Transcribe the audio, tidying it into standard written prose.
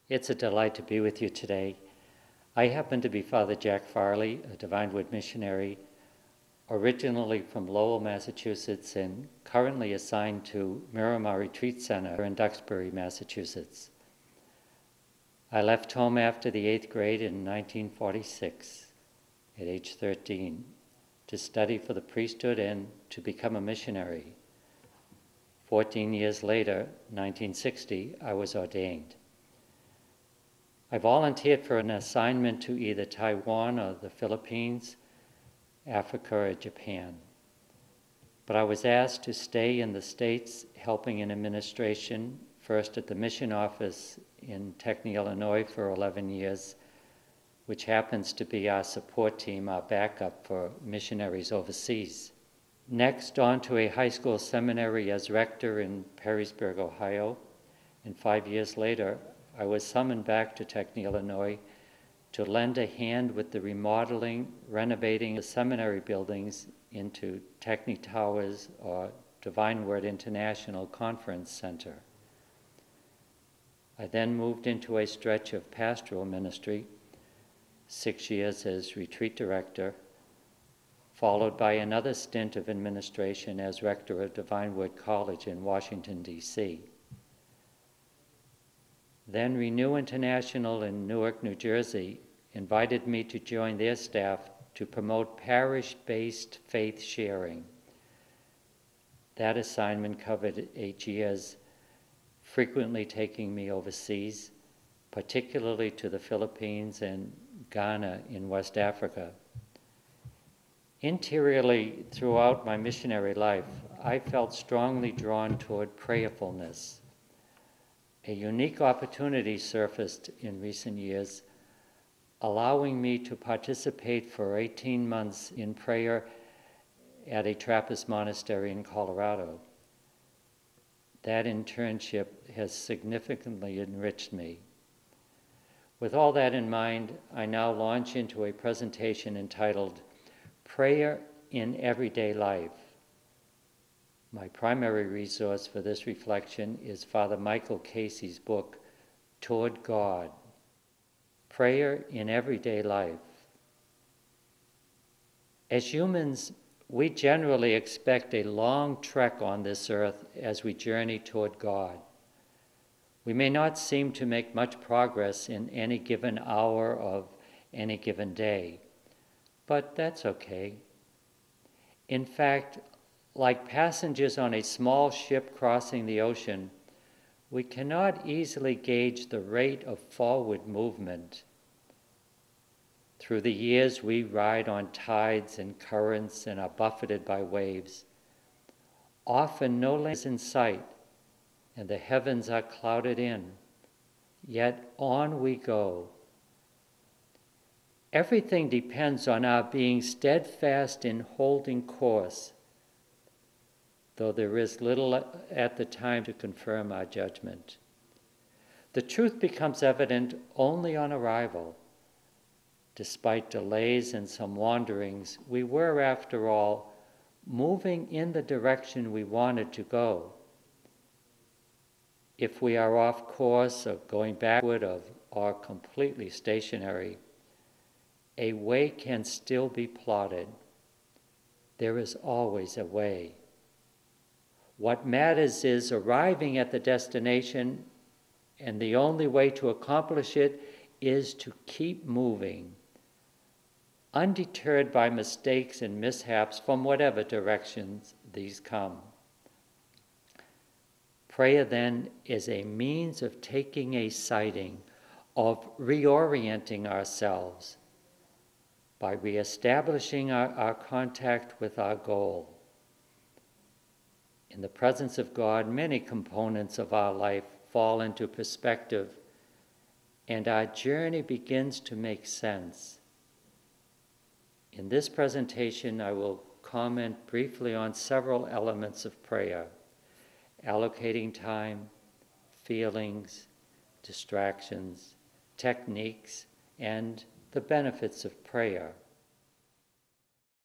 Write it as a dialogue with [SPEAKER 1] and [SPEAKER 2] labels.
[SPEAKER 1] It's a delight to be with you today. I happen to be Father Jack Farley, a Divinewood missionary, originally from Lowell, Massachusetts, and currently assigned to Miramar Retreat Center in Duxbury, Massachusetts. I left home after the 8th grade in 1946, at age 13, to study for the priesthood and to become a missionary. 14 years later, 1960, I was ordained. I volunteered for an assignment to either Taiwan or the Philippines, Africa or Japan. But I was asked to stay in the States helping in administration, first at the mission office in Techney, Illinois for 11 years, which happens to be our support team, our backup for missionaries overseas. Next, on to a high school seminary as rector in Perrysburg, Ohio, and 5 years later, I was summoned back to Techney, Illinois to lend a hand with the remodeling, renovating the seminary buildings into Techney Towers or Divine Word International Conference Center. I then moved into a stretch of pastoral ministry, 6 years as retreat director, followed by another stint of administration as rector of Divine Word College in Washington, D.C. Then Renew International in Newark, New Jersey invited me to join their staff to promote parish-based faith sharing. That assignment covered 8 years, frequently taking me overseas, particularly to the Philippines and Ghana in West Africa. Interiorly, throughout my missionary life, I felt strongly drawn toward prayerfulness. A unique opportunity surfaced in recent years, allowing me to participate for 18 months in prayer at a Trappist monastery in Colorado. That internship has significantly enriched me. With all that in mind, I now launch into a presentation entitled Prayer in Everyday Life. My primary resource for this reflection is Father Michael Casey's book, Toward God, Prayer in Everyday Life. As humans, we generally expect a long trek on this earth as we journey toward God. We may not seem to make much progress in any given hour of any given day, but that's okay. In fact, like passengers on a small ship crossing the ocean, we cannot easily gauge the rate of forward movement. Through the years, we ride on tides and currents and are buffeted by waves. Often no land is in sight, and the heavens are clouded in, yet on we go. Everything depends on our being steadfast in holding course, though there is little at the time to confirm our judgment. The truth becomes evident only on arrival. Despite delays and some wanderings, we were, after all, moving in the direction we wanted to go. If we are off course or going backward or completely stationary, a way can still be plotted. There is always a way. What matters is arriving at the destination, and the only way to accomplish it is to keep moving, undeterred by mistakes and mishaps from whatever directions these come. Prayer, then, is a means of taking a sighting, of reorienting ourselves by reestablishing our contact with our goal. In the presence of God, many components of our life fall into perspective, and our journey begins to make sense. In this presentation, I will comment briefly on several elements of prayer: allocating time, feelings, distractions, techniques, and the benefits of prayer.